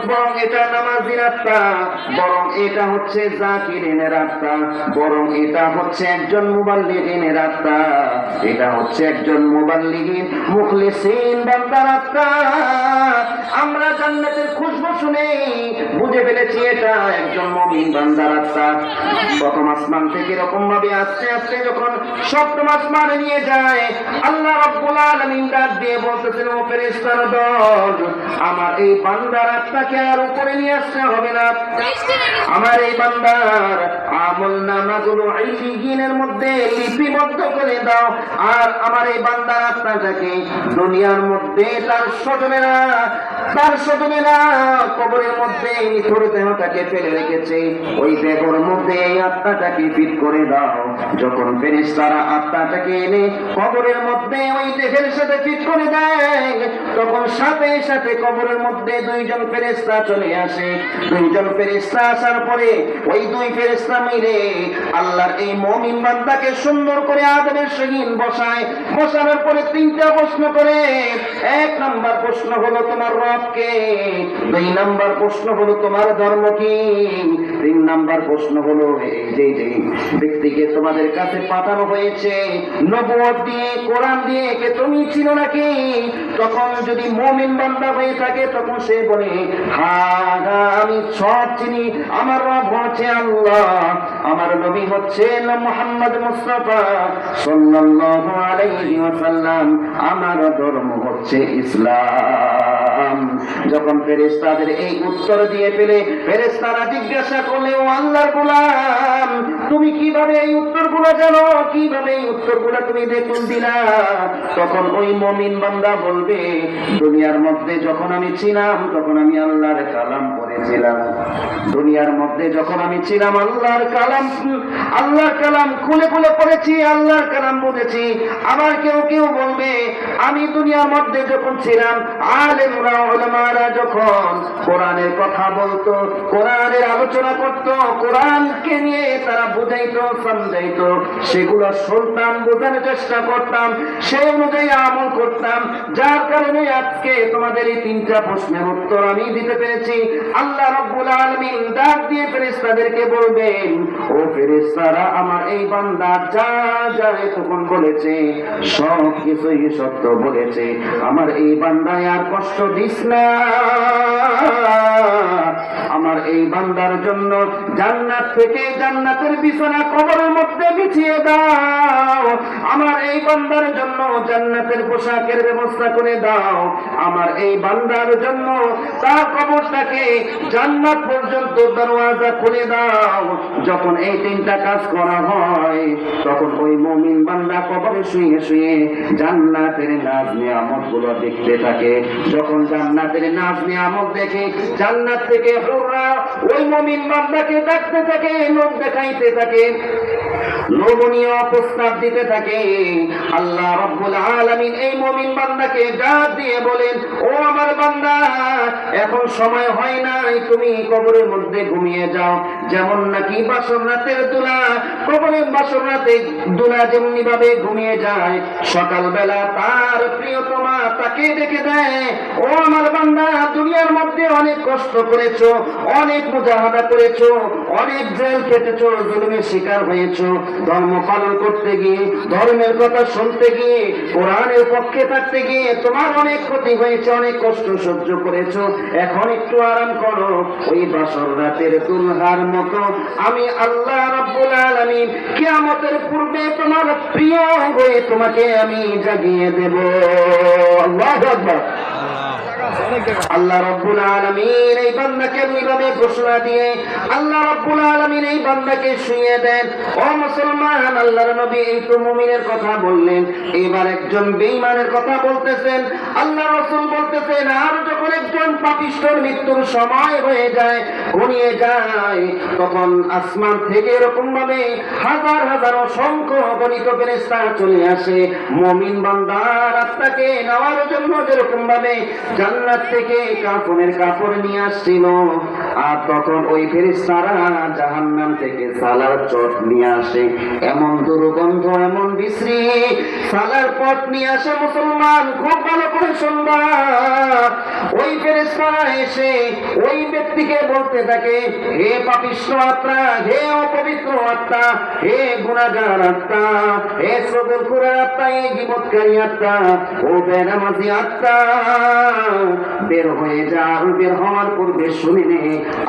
বরং এটা নামাজির আত্মা, বরং এটা হচ্ছে জাকিরিনের আত্মা, বরং এটা হচ্ছে একজন মুবাল্লিগিনের আত্মা, এটা হচ্ছে একজন মুবাল্লিগিন মুখলিসিন বান্দার আত্মা। আমরা জান্নাতের খুশবু শুনে বুঝে ফেলেছি এটা একজন মুমিন বান্দার আত্মা। প্রথম আসমান থেকে এরকম ভাবে আস্তে আস্তে যখন সপ্তম আসমানে নিয়ে যায়, আল্লাহ রাব্বুল আলামিন ডাক দিয়ে বলতেছেন, ও ফেরেশতার দল, আমার এই বান্দার আত্মাকে আর উপরে নিয়ে আসতে হবে না। আমার এই বান্দার আমলনামাগুলো ইল্লিয়িনের মধ্যে লিপিবদ্ধ করে দাও। আর আমার এই বান্দার আত্মাটাকে দুনিয়ার মধ্যে তার স্বজনেরা কবরের মধ্যে নিথর দেহটাকে ফেলে রেখেছে, ওই দেহর মধ্যে এই আত্মাটাকে ফিট করে দাও। যখন ফেরেশতারা আত্মাটাকে এনে কবরের মধ্যে ওই দেহের সাথে ফিট করে দেয়, তখন সাথে সাথে কবরের মধ্যে দুইজন ফেরেশতা চলে আসে। দুইজন ফেরেশতা আসার পরে ওই দুই ফেরেশতা মিলে আল্লাহর এই মুমিন বান্দাকে সুন্দর করে আদবের সহিত বসায়। বসানোর পরে তিনটা প্রশ্ন করে। এক নাম্বার প্রশ্ন হলো তোমার রব কে, দুই নাম্বার প্রশ্ন হলো তোমার ধর্ম কি, তিন নাম্বার প্রশ্ন হলো এই যে ব্যক্তিকে তোমাদের কাছে পাঠানো হয়েছে নবুয়ত দিয়ে, কোরআন দিয়ে, কে তুমি চিনো নাকি? তখন যদি মুমিন বান্দা হয়ে থাকে তখন সে বলে, হ্যাঁ আমি সব চিনি, আমার রব হচ্ছে আল্লাহ, আমার নবী হচ্ছে মুহাম্মদ মুস্তাফা সাল্লাল্লাহু আলাইহি ওয়াসাল্লাম, আমার ধর্ম হচ্ছে ইসলাম। যখন ফেরেশতাদের এই উত্তর দিয়ে পেলে ফেরেশতারা জিজ্ঞাসা করলে, ও আল্লাহর গোলাম, তুমি কিভাবে এই উত্তরগুলো জানো, কিভাবে এই উত্তরগুলো তুমি দেখুন দিলা? তখন ওই মুমিন বান্দা বলবে, দুনিয়ার মধ্যে যখন আমি ছিলাম তখন আমি আল্লাহর কালাম পড়েছিলাম, দুনিয়ার মধ্যে যখন আমি ছিলাম আল্লাহর কালাম খুলে খুলে পড়েছি, আল্লাহর কালাম বুঝেছি। আবার কেউ কেউ বলবে, আমি দুনিয়ার মধ্যে যখন ছিলাম আলেমরা উলামারা যখন কোরআনের কথা বলতো, কোরআনের আলোচনা করতো, কোরআনকে নিয়ে তারা বুঝাইতো সমঝাইতো, সেগুলো শুনতাম, বোঝানোর চেষ্টা করতাম, সেই অনুযায়ী আমল করতাম। যার কারণে আজকে তোমাদের এই তিনটা প্রশ্নের উত্তর আমি দিতে পেরেছি। আল্লাহ রাব্বুল আলামিন ডাক দিয়ে ফেরেশতাদেরকে বলবেন, ও ফেরেশতারা, আমার এই বান্দা যা যা তখন বলেছে সব কিছুই সত্য বলেছে, আমার এই বান্দায় আর কষ্ট দিস না। আমার এই বান্দার জন্য জান্নাত থেকে জান্নাতের বিছানা কবরের মধ্যে বিছিয়ে দাও, আমার এই বান্দার জন্য জান্নাতের পোশাকের ব্যবস্থা করে দাও, আমার এই বান্দার জন্য তার কবরটাকে জান্নাত পর্যন্ত দরওয়াজা খুলে দাও। যখন এই তিনটা কাজ করা হয় তখন ওই মুমিন বান্দা কবরে শুয়ে শুয়ে জান্নাতের নাজ নিয়ামত গুলো দেখতে থাকে। যখন জান্নাতের নাজ নিয়ামত দেখে জান্নাত থেকে হুররা ওই মুমিন বান্দাকে ডাকতে থাকে, লোক দেখাইতে থাকে, লোভনীয় প্রস্তাব দিতে থাকে। আল্লাহ রাব্বুল আলামিন এই মুমিন বান্দাকে ডাক দিয়ে বলেন, ও আমার বান্দা, এখন সময় হয় নাই, তুমি কবরের মধ্যে ঘুমিয়ে যাও। যেমন নাকি বাসর রাতের দুলা, কবরের বাসর রাতে দুলা যেমনি ভাবে ঘুমিয়ে যায়, সকালবেলা তার প্রিয়তমা তাকে ডেকে দেয়, ও আমার বান্দা, দুনিয়ার মধ্যে অনেক কষ্ট করেছো, অনেক মুজাহাদা করেছো, অনেক জেল খেটেছো, জুলুমের শিকার হয়েছো, ধর্ম পালন করতে গিয়ে, ধর্মের কথা শুনতে গিয়ে, কোরআনের পক্ষে থাকতে গিয়ে তোমার অনেক ক্ষতি হয়েছে, অনেক কষ্ট সহ্য করেছো, এখন একটু আরাম করো। ওই বাসর রাতের দুলহার মতো আমি আল্লাহ রাব্বুল আলামিন কিয়ামতের পূর্বে তোমার প্রিয় হয়ে তোমাকে আমি জাগিয়ে দেব। আল্লাহু আকবার। আল্লাহ রাব্বুল আলামিন এই বান্দাকে দুইভাবে ঘোষণা দিয়ে আল্লাহ রাব্বুল আলামিন এই বান্দাকে শুইয়ে দেন। ও মুসলমান, আল্লাহর নবী এই তো মুমিনের কথা বললেন, এবার একজন বেঈমানের কথা বলতেছেন। আল্লাহ রাসূল বলতেছেন, আর যখন একজন পাপিষ্ঠর মৃত্যুর সময় হয়ে যায়, ঘনিয়ে যায়, তখন আসমান থেকে এরকম ভাবে হাজার হাজার অসংখ্য অগণিত ফেরেশতা চলে আসে মুমিন বান্দার আত্মাকে নেওয়ার জন্য। যেরকম ভাবে জান্নাত থেকে কাফনের কাপড় নিয়ে আসছিল, আর তখন ওই ফেরেশতারা জাহান্নাম থেকে সালার চট নিয়ে আসে, এমন দুর্গন্ধ, এমন বিশ্রী সালার পট নিয়ে আসে। মুসলমান খুব ভালো করে শুনবা, ওই ফেরেশতারা এসে ওই ব্যক্তিকে বলতে থাকে, হে পাপিষ্ঠ আত্মা, হে অপবিত্র আত্মা, হে গুনাহগার আত্মা, হে সবরখোর আত্মা, হে গীবতকারী আত্মা, ও বেনামাজি আত্মা, বের হয়ে যা। বের হওয়ার পূর্বে শুনে নে,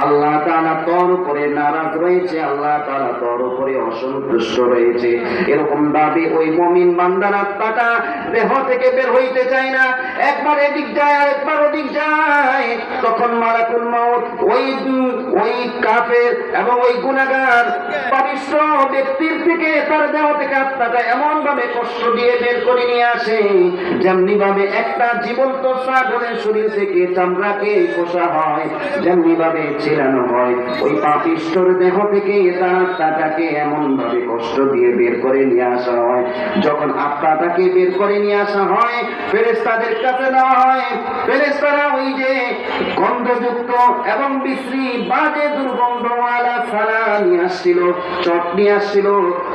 আল্লাহ তাআলা তোর উপরে নারাজ রয়েছে, আল্লাহ তাআলা তোর উপরে অসন্তুষ্ট রয়েছে। এরকম ভাবে ওই মুমিন বান্দার আত্মাটা দেহ থেকে বের হইতে চায় না, একবার এদিক যায় আর একবার ওদিক যায়। তখন মালাকুল মউত ওই কাফের এবং ওই গুনাহগার পাপিষ্ঠ ব্যক্তির থেকে, তার দেহ থেকে আত্মাটা এমন ভাবে কষ্ট দিয়ে বের করে নিয়ে আসে, যেমনি ভাবে একটা জীবন্ত ছাগলের শরীর থেকে চামড়াকে খোসা হয়, যেমনি ভাবে ছিলানো হয়, ওই পাপিষ্ঠর দেহ থেকে তার আত্মাটাকে এমন ভাবে কষ্ট দিয়ে বের করে নিয়ে আসা হয়। যখন আত্মাটাকে বের করে নিয়ে আসা হয়, ফেরেশতাদের কাছে দেওয়া হয়। ফেরেশতারা ওই যে গন্ধযুক্ত এবং বিশ্রী বাজে দুর্গন্ধওয়ালা সালা নিয়ে আসছিল, চট নিয়ে আসছিল,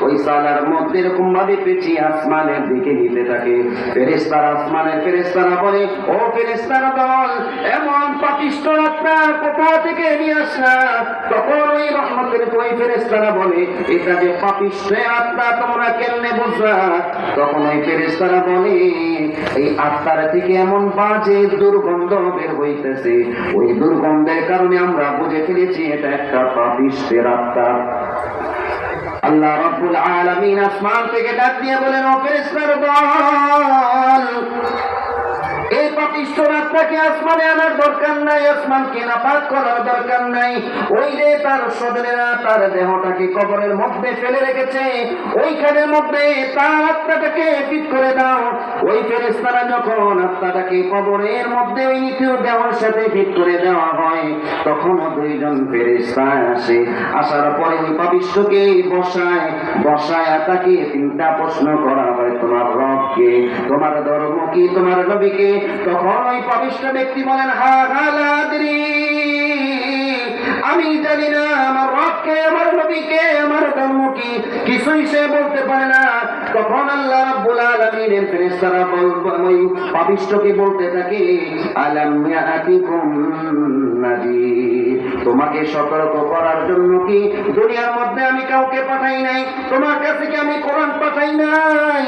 ওই সালার মধ্যে এরকম ভাবে পেঁচিয়ে আসমানের দিকে নিতে থাকে। ফেরেশতারা, আসমানের ফেরেশতারা বলে, ও ফেরেশতারা দল, এমন পাপিষ্ঠ আত্মা কোথা থেকে নিয়ে আসলা? তখন ওই রহমতের ওই ফেরেশতারা বলে, এটা যে পাপিষ্ঠ আত্মা তোমরা কেমনে বুঝলা? তখন ওই ফেরেশতারা বলে, এই আত্মার থেকে এমন বাজে দুর্গন্ধ বের হইতেছে, ওই দুর্গন্ধের কারণে আমরা বুঝে ফেলেছি এটা একটা পাপিষ্ঠের আত্মা। আল্লাহ রাব্বুল আলামিন আসমান থেকে ডাক দিয়ে বলেন, ও ফেরেশতার দল, এই পাপিষ্ঠ আত্মাকে আসমানে আনার দরকার নাই, আসমানকে নাপাক করার দরকার নাই। ওই যে তার সদরেরা তার দেহটাকে কবরের মধ্যে ফেলে রেখেছে, ওইখানের মধ্যে তার আত্মাটাকে ফিট করে দাও। ওই ফেরেশতারা যখন আত্মাটাকে কবরের মধ্যে ওই নিথর দেওয়ার সাথে ফিট করে দেওয়া হয়, তখন দুইজন ফেরেশতা আসে। আসার পরে ওই পাপিষ্ঠকে বসায় তাকে তিনটা প্রশ্ন করা হয়, তোমার রবকে, তোমার ধর্ম কি, তোমার নবীকে? তখন ওই পাপিষ্ঠ ব্যক্তি বলেন, হা গালাদ্রি, আমি জানি না আমার রবকে, আমার নবীকে, আমার ধর্ম কি, কিছুই সে বলতে পারে না। তখন আল্লাহ রাব্বুল আলামিনের ফেরেশতারা ওই পাপিষ্ঠকে বলতে থাকে, আলাম ইয়াতিকুম নাযীর, তোমাকে সতর্ক করার জন্য কি দুনিয়ার মধ্যে আমি কাউকে পাঠাই নাই? তোমার কাছে কি আমি কোরআন পাঠাই নাই?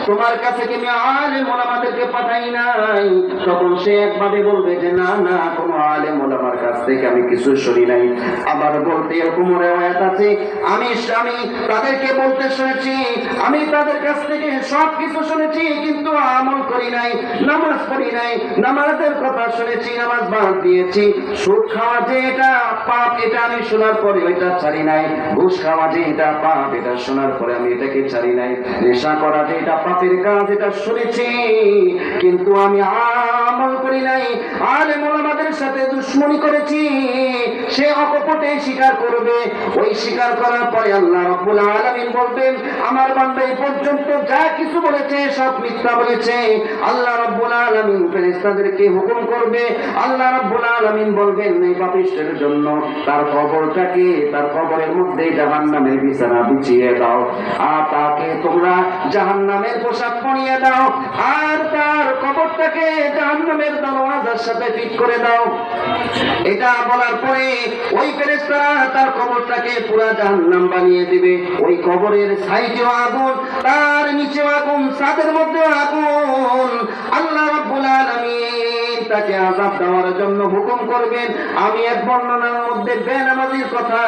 তোমার কাছে কি আমি আলেম ওলামাদেরকে পাঠাই নাই? তখন সে একভাবে বলবে যে না না, কোন আলেম ওলামার কাছ থেকে আমি কিছু শুনি নাই। আবার বলতে এরকম রিওয়ায়াত আছে, আমি তাদেরকে বলতে শুনেছি, আমি তাদের কাছ থেকে সব কিছু শুনেছি, কিন্তু আমল করি নাই, নামাজ পড়ি নাই, নামাজের কথা শুনেছি, নামাজ বাদ দিয়েছি। সুদ খাওয়া যে এটা পাপ, এটা আমি শোনার পরে ওইটা ছাড়ি নাই। ঘুষ খাওয়া যে এটা পাপ, এটা শোনার পরে আমি এটাকে ছাড়ি নাই। নেশা করা যে এটা পাপের কাজ, এটা শুনেছি, কিন্তু আমি আমল করি নাই। আলেম ওলামাদের সাথে দুশমনি করেছি, সে অকপটে স্বীকার করবে। ওই স্বীকার করার পরে আল্লাহ রাব্বুল আলামিন বলবেন, আমার বান্দা এই পর্যন্ত যা কিছু বলেছে সব মিথ্যা বলেছে। আল্লাহ রাব্বুল আলামিন ফেরেশতাদেরকে হুকুম করবে, আল্লাহ রাব্বুল আলামিন বলবেন, এই পাপিষ্ঠের জন্য তার কবরটাকে, তার কবরের মধ্যে জাহান্নামের বিছানা বিছিয়ে দাও, আর তাকে তোমরা জাহান্নামের পোশাক পরিয়ে দাও, আর তার কবরটাকে জাহান্নামের দরওয়াজার সাথে ফিট করে দাও। এটা বলার পরে ওই ফেরেশতারা তার কবরটাকে পুরা জাহান্নাম বানিয়ে দিবে। ওই কবরের সাইডেও আগুন, তার নিচেও আগুন, ছাদের মধ্যে আগুন। আল্লাহ রাব্বুল আলামিন তাকে আযাব দেওয়ার জন্য হুকুম করবেন। আমি এক বর্ণনার মধ্যে বেনামাজির কথা,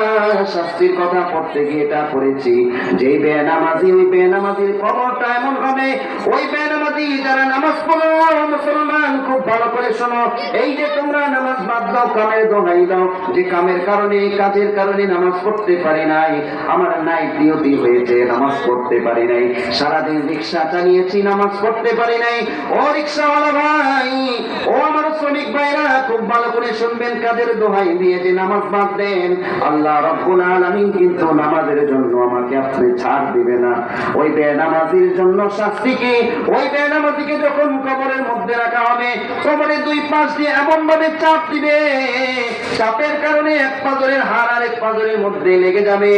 শাস্তির কথা পড়তে গিয়ে এটা পড়েছি, যে বেনামাজি, ওই বেনামাজির কবরটা এমন হবে, ওই বেনামাজি যারা নামাজ পড়ো, মুসলমান খুব ভালো করে শোনো, এই যে তোমরা নামাজ বাদ দাও, কামের দোহাই দাও, যে কামের কারণে, কাজের কারণে নামাজ পড়তে পারি নাই, আমার নাইট ডিউটি হয়েছে, নামাজ পড়তে পারি নাই, সারাদিন রিক্সা চালিয়েছি, নামাজ পড়তে পারি নাই, ও রিক্সাওয়ালা ভাই, ও আমার শ্রমিক ভাইরা, খুব ভালো করে শুনবেন, কাজের দোহাই দিয়ে যে নামাজ বাদ দেন, আল্লাহ রাব্বুল আলামিন কিন্তু নামাজের জন্য আমাকে আপনি ছাড় দিবে না। ওই বেনামাজির জন্য শাস্তি কি? ওই বেনামাজিকে যখন কবরের মধ্যে রাখা হবে, কবরের দুই পাশ দিয়ে এমন ভাবে চাপ দিবে, সাপের কারণে এক পাঁজরের হাড় আর এক পাঁজরের মধ্যে লেগে যাবে,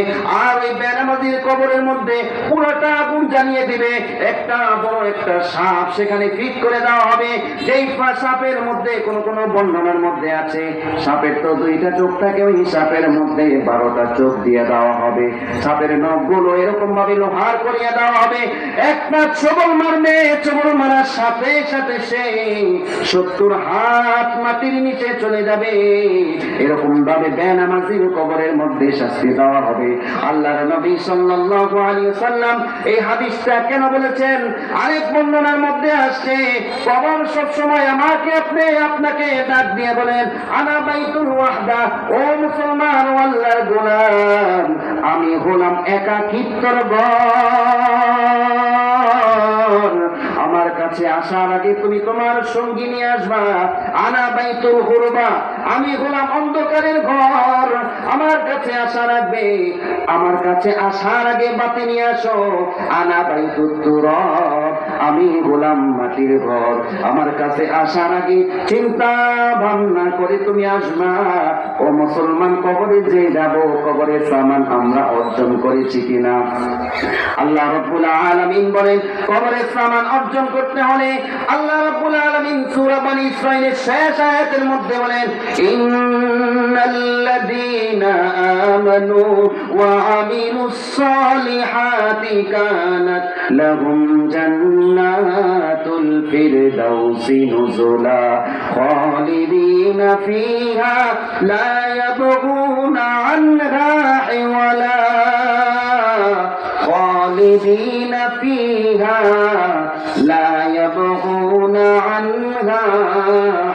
আর ওই বেনামাজির কবরের মধ্যে পুরোটা আগুন জ্বালিয়ে দিবে। একটা বড় একটা সাপ সেখানে ফিট করে দেওয়া হবে, যেই সাপের মধ্যে কোন কোন বর্ণনার মধ্যে আছে সাপের তো দুইটা চোখ থাকে, ওই সাপের মধ্যে 12টা চোখ দিয়ে দেওয়া হবে। সাপের নখগুলো এরকম ভাবে লোহার করিয়ে দেওয়া হবে। একটা চবল মারবে, চবল মারার সাথে সাথে সে 70 হাত মাটির নিচে চলে যাবে। এরকম ভাবে বেনামাজির কবরের মধ্যে শাস্তি দেওয়া হবে। আল্লাহর নবী সাল্লাল্লাহু আলাইহি ওয়াসাল্লাম এই হাদিসটা কেন বলেছেন? আরেক বর্ণনার মধ্যে আসছে কবর সব সময় আমাকে আপনাকে ডাক দিয়ে বলেন, আনা বাইতুল ওয়াহদা, ও মুসলমান ও আল্লাহর গোলাম, আমি হলাম একাকিত্বর ঘর। আমার কাছে আসার আগে তুমি তোমার সঙ্গী নিয়ে আসবা। আনা বাইতুল গুরবা, আমি হলাম অন্ধকারের ঘর। আমার কাছে আসার আগে বাতি নিয়ে আসো। আনা বাইতুত তুরাব, আমি হলাম মাটির ঘর। আমার কাছে আসার আগে চিন্তা ভাবনা করে তুমি আসবা। ও মুসলমান, কবরে যে যাব, কবরের সামান আমরা অর্জন করেছি কিনা? আল্লাহ রাব্বুল আলামিন বলেন, কবরের সামান অর্জন করতে হলে আল্লাহ রাব্বুল আলামিন সূরা বনী ইসরাঈলের শেষ আয়াতের মধ্যে বলেন, ইন্নাল্লাযীনা আমানু ওয়া আমিলুস সালিহাতি কানাত লাহুম জান্নাতুল ফিরদাউসি নুজুলা খালিদিনা ফিহা লা ইয়াবগুনা আনহা হিওয়ালা خالدين فيها لا يبغون عنها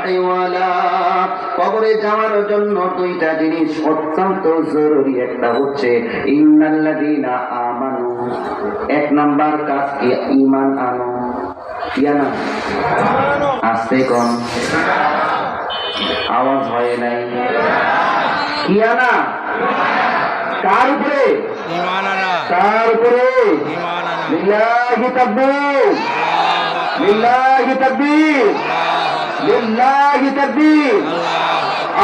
حولا। কবরে যাওয়ার জন্য দুইটা জিনিস অত্যন্ত জরুরি। একটা হচ্ছে ইন্নাল্লাযীনা আমানু, এক নাম্বার কাজ কি? ঈমান আনো। কি আনা? আস্তে কোন, আওয়াজ হয় নাই। কি আনা? কার উপরে? ঈমান আনা। কার উপরে? ঈমান আনা। লিল্লাহি তাকবীর, লিল্লাহি তাকবীর, লিল্লাহি তাকবীর।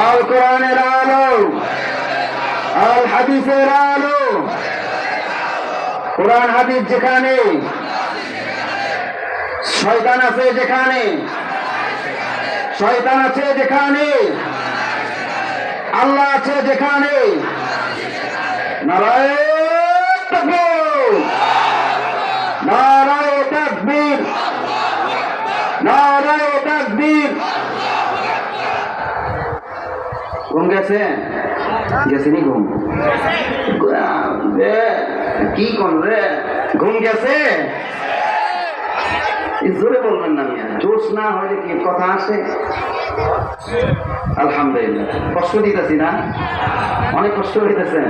আল কোরআনের আলো, আল হাদিসের আলো। কোরআন হাদিস যেখানে, শয়তান আছে যেখানে, শয়তান আছে যেখানে, আল্লাহ আছে যেখানে। নারায়ে তাকবীর, নারায়ে তাকবীর, নারায়ে তাকবীর। ঘুম গেছে? গেছেনি ঘুম? কি কোন রে, ঘুম গেছে? জোরে বলবেন না মিয়া, জোশ না হলে কি কথা আসে? আলহামদুলিল্লাহ। কষ্ট দিতেছি না? অনেক কষ্ট হইতেছেন।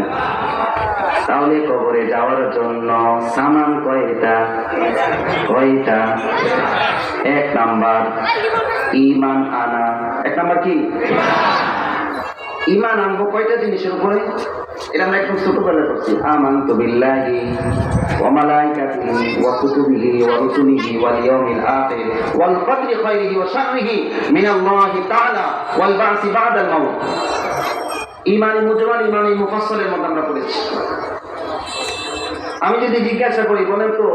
তাহলে কবরে যাওয়ার জন্য সামান কয়টা? কয়টা? এক নাম্বার ঈমান আনা। এক নাম্বার কি? ঈমান আনবো কয়টা জিনিসের উপরে? এটা আমরা একটু ছোটবেলা করছি। আমানতু বিল্লাহি ওয়া মালাইকাতিহি ওয়া কুতুবিহি ওয়া রুসুলিহি ওয়াল ইয়াউমিল আখির ওয়াল কদরি খায়রিহি ওয়া শাররিহি মিনাল্লাহি তাআলা ওয়াল বা'সি বা'দাল মাউত। ঈমানে মুজমাল, ঈমানে মুফাসসালের মধ্যে আমরা পড়েছি। আমি যদি জিজ্ঞাসা করি, বলেন তো